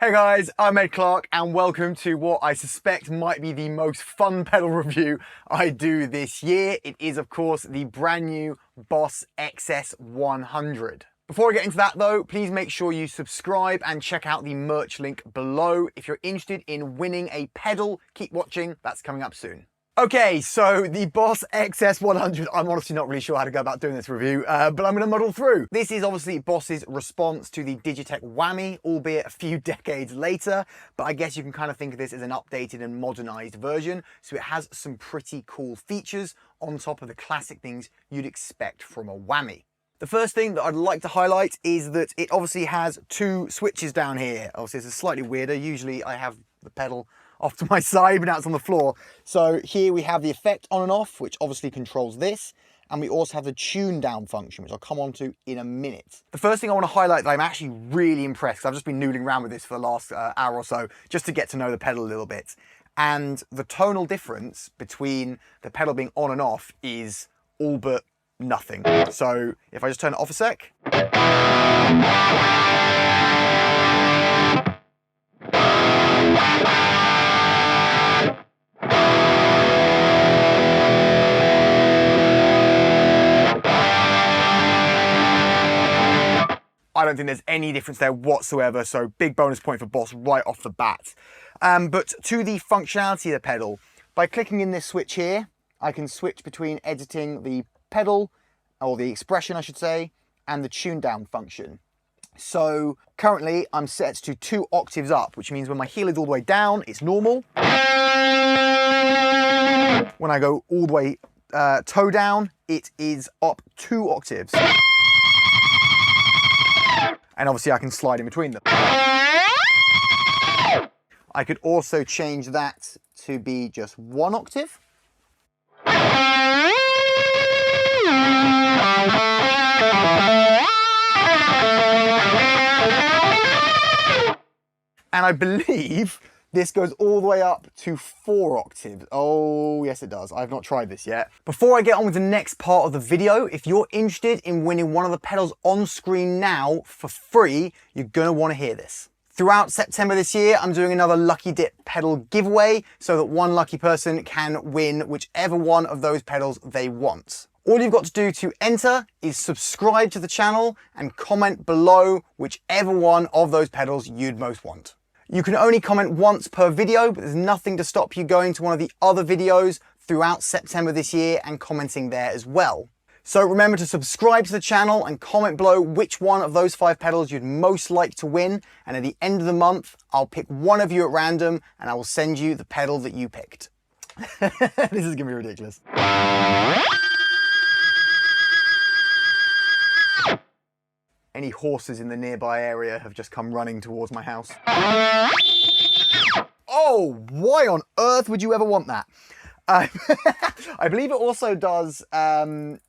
Hey guys, I'm Clarke and welcome to what I suspect might be the most fun pedal review I do this year. It is of course the brand new Boss XS-100. Before I get into that though, please make sure you subscribe and check out the merch link below. If you're interested in winning a pedal, keep watching, that's coming up soon. Okay, so the Boss XS-100, I'm honestly not really sure how to go about doing this review, but I'm going to muddle through. This is obviously Boss's response to the Digitech Whammy, albeit a few decades later, but I guess you can kind of think of this as an updated and modernized version, so it has some pretty cool features on top of the classic things you'd expect from a Whammy. The first thing that I'd like to highlight is that it obviously has two switches down here. Obviously, this is slightly weirder. Usually I have the pedal off to my side, but now it's on the floor. So here we have the effect on and off, which obviously controls this. And we also have the tune down function, which I'll come on to in a minute. The first thing I want to highlight that I'm actually really impressed, because I've just been noodling around with this for the last hour or so, just to get to know the pedal a little bit. And the tonal difference between the pedal being on and off is all but nothing. So if I just turn it off a sec. I don't think there's any difference there whatsoever, so big bonus point for Boss right off the bat. But to the functionality of the pedal, by clicking in this switch here, I can switch between editing the pedal, or the expression I should say, and the tune down function. So currently I'm set to 2 octaves up, which means when my heel is all the way down, it's normal. When I go all the way toe down, it is up 2 octaves. And obviously I can slide in between them. I could also change that to be just 1 octave. And I believe this goes all the way up to 4 octaves. Oh, yes it does. I've not tried this yet. Before I get on with the next part of the video, if you're interested in winning one of the pedals on screen now for free, you're gonna wanna hear this. Throughout September this year, I'm doing another Lucky Dip pedal giveaway so that one lucky person can win whichever one of those pedals they want. All you've got to do to enter is subscribe to the channel and comment below whichever one of those pedals you'd most want. You can only comment once per video, but there's nothing to stop you going to one of the other videos throughout September this year and commenting there as well. So remember to subscribe to the channel and comment below which one of those 5 pedals you'd most like to win. And at the end of the month, I'll pick one of you at random and I will send you the pedal that you picked. This is gonna be ridiculous. Any horses in the nearby area have just come running towards my house. Oh, why on earth would you ever want that? I believe it also does 4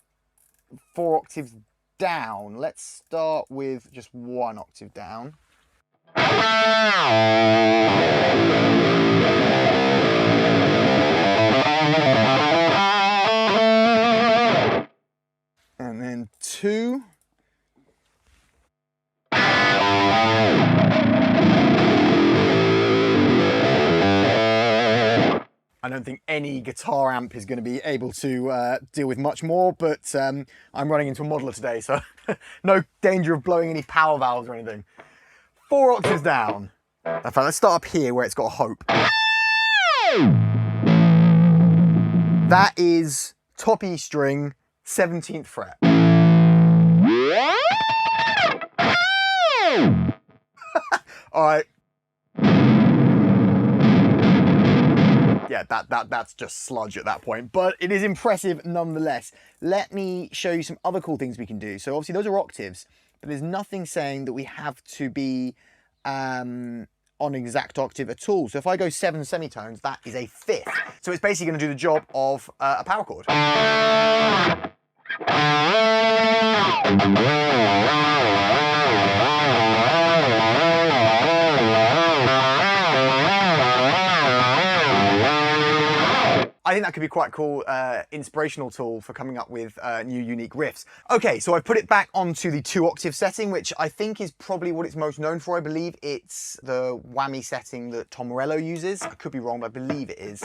octaves down. Let's start with just 1 octave down. And then 2. I don't think any guitar amp is going to be able to deal with much more, but I'm running into a modeler today, so no danger of blowing any power valves or anything. 4 octaves down. In fact, let's start up here where it's got a hope. That is top E string, 17th fret. All right. Yeah, that's just sludge at that point, but it is impressive nonetheless. Let me show you some other cool things we can do. So obviously those are octaves, but there's nothing saying that we have to be on exact octave at all. So if I go 7 semitones, that is a fifth. So it's basically going to do the job of a power chord. I think that could be quite a cool inspirational tool for coming up with new unique riffs. Okay, so I've put it back onto the 2 octave setting, which I think is probably what it's most known for. I believe it's the whammy setting that Tom Morello uses. I could be wrong, but I believe it is.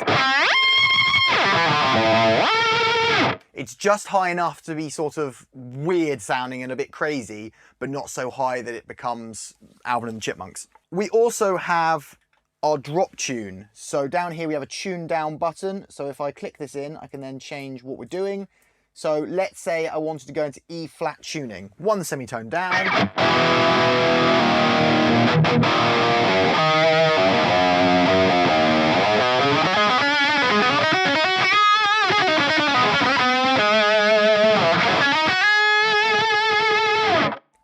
It's just high enough to be sort of weird sounding and a bit crazy, but not so high that it becomes Alvin and the Chipmunks. We also have our drop tune. So down here we have a tune down button. So if I click this in, I can then change what we're doing. So let's say I wanted to go into E flat tuning. 1 semitone down.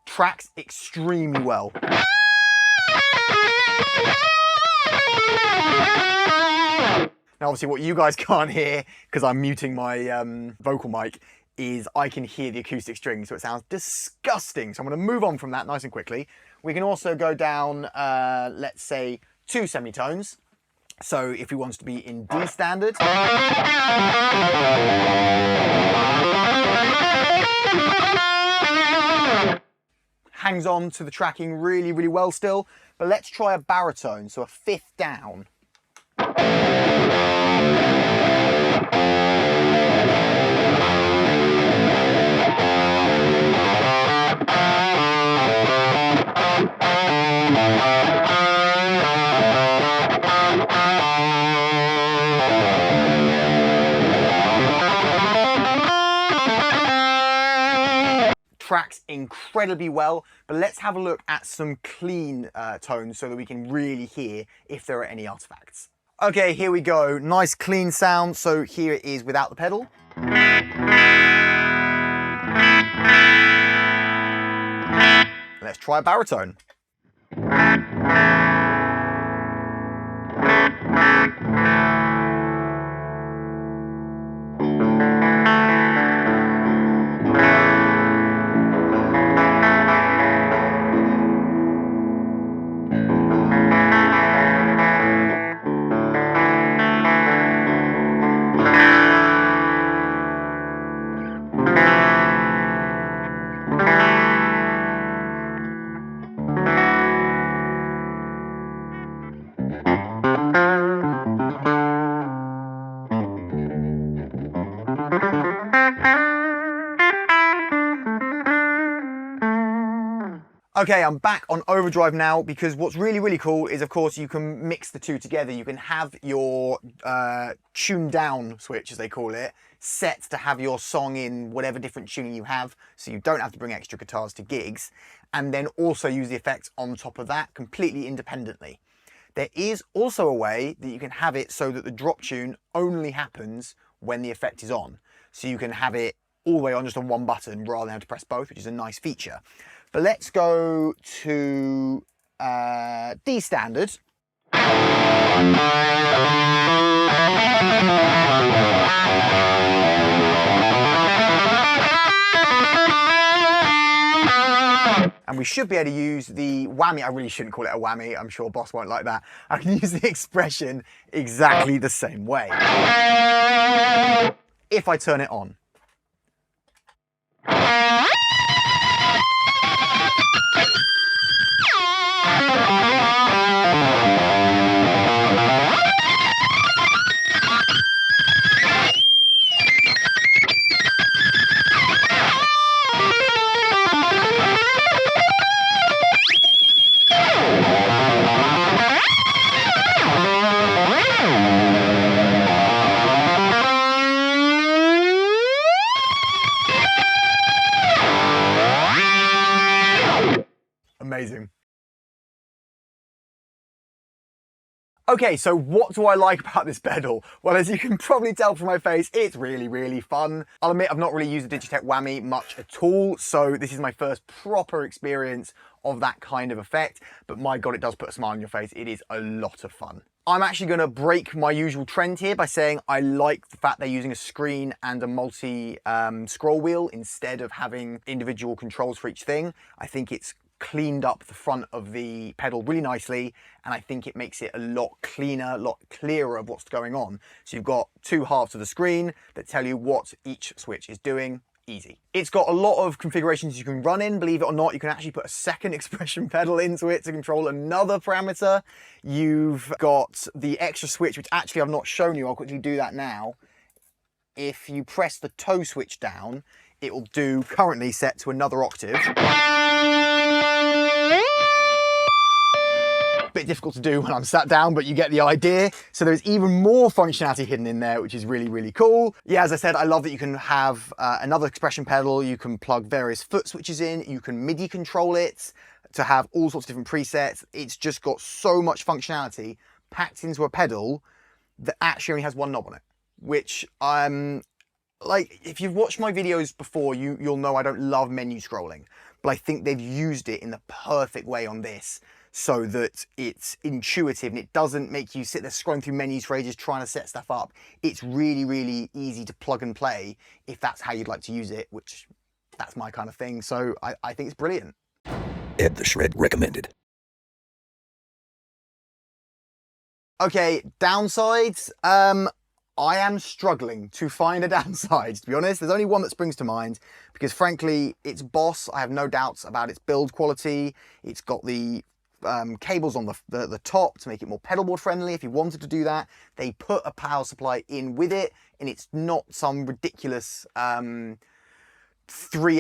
Tracks extremely well. Now obviously what you guys can't hear, because I'm muting my vocal mic, is I can hear the acoustic string, so it sounds disgusting. So I'm going to move on from that nice and quickly. We can also go down, let's say, 2 semitones. So if we want to be in D standard. Hangs on to the tracking really, really well still. But let's try a baritone, so a fifth down. Tracks incredibly well, but let's have a look at some clean tones so that we can really hear if there are any artifacts. Okay, here we go. Nice clean sound. So here it is without the pedal. Let's try a baritone. Okay, I'm back on overdrive now because what's really, really cool is, of course, you can mix the two together. You can have your tune down switch, as they call it, set to have your song in whatever different tuning you have, so you don't have to bring extra guitars to gigs, and then also use the effects on top of that completely independently. There is also a way that you can have it so that the drop tune only happens when the effect is on. So you can have it all the way on just on one button rather than have to press both, which is a nice feature. But let's go to D standard. And we should be able to use the whammy. I really shouldn't call it a whammy. I'm sure Boss won't like that. I can use the expression exactly the same way. If I turn it on. Amazing. Okay, so what do I like about this pedal? Well, as you can probably tell from my face, it's really, really fun. I'll admit I've not really used the Digitech Whammy much at all, so this is my first proper experience of that kind of effect, but my God, it does put a smile on your face. It is a lot of fun. I'm actually gonna break my usual trend here by saying I like the fact they're using a screen and a multi scroll wheel instead of having individual controls for each thing. I think it's cleaned up the front of the pedal really nicely, and I think it makes it a lot cleaner, a lot clearer of what's going on. So you've got two halves of the screen that tell you what each switch is doing. Easy. It's got a lot of configurations you can run in. Believe it or not, you can actually put a second expression pedal into it to control another parameter. You've got the extra switch, which actually I've not shown you. I'll quickly do that now. If you press the toe switch down, it will do currently set to another octave. Bit difficult to do when I'm sat down, but you get the idea. So there's even more functionality hidden in there, which is really, really cool. Yeah, as I said, I love that you can have another expression pedal. You can plug various foot switches in. You can MIDI control it to have all sorts of different presets. It's just got so much functionality packed into a pedal that actually only has one knob on it, which like, if you've watched my videos before, you'll know I don't love menu scrolling, but I think they've used it in the perfect way on this, so that it's intuitive and it doesn't make you sit there scrolling through menus for ages trying to set stuff up. It's really, really easy to plug and play if that's how you'd like to use it, which that's my kind of thing. So I think it's brilliant. Ed the Shred recommended. Okay, downsides. I am struggling to find a downside, to be honest. There's only one that springs to mind, because frankly, it's Boss. I have no doubts about its build quality. It's got the cables on the top to make it more pedalboard friendly if you wanted to do that. They put a power supply in with it, and it's not some ridiculous 3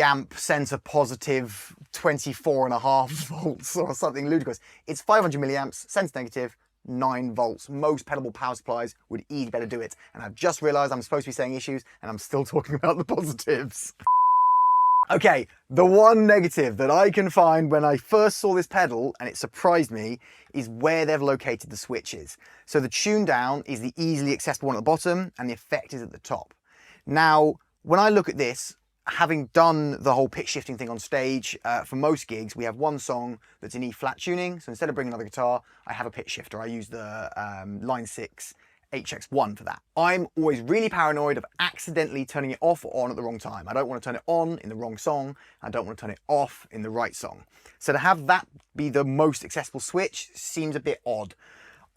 amp center positive 24.5 volts or something ludicrous. It's 500 milliamps, center negative, 9 volts. Most pedalboard power supplies would easily better do it. And I've just realized I'm supposed to be saying issues and I'm still talking about the positives. Okay, the one negative that I can find when I first saw this pedal, and it surprised me, is where they've located the switches. So the tune down is the easily accessible one at the bottom and the effect is at the top. Now, when I look at this, having done the whole pitch shifting thing on stage, for most gigs, we have one song that's in E flat tuning. So instead of bringing another guitar, I have a pitch shifter. I use the Line 6 XS-100 for that. I'm always really paranoid of accidentally turning it off or on at the wrong time. I don't want to turn it on in the wrong song. I don't want to turn it off in the right song. So to have that be the most accessible switch seems a bit odd.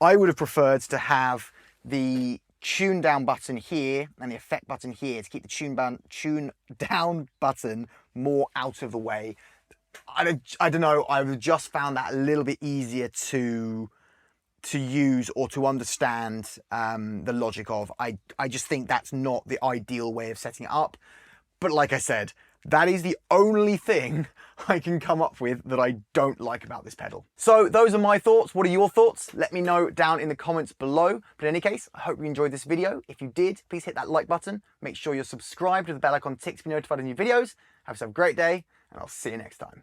I would have preferred to have the tune down button here and the effect button here to keep the tune down button more out of the way. I don't know, I've just found that a little bit easier to use or to understand the logic of. I just think that's not the ideal way of setting it up. But like I said, that is the only thing I can come up with that I don't like about this pedal. So those are my thoughts. What are your thoughts? Let me know down in the comments below. But in any case, I hope you enjoyed this video. If you did, please hit that like button. Make sure you're subscribed with the bell icon tick to be notified of new videos. Have yourself a great day, and I'll see you next time.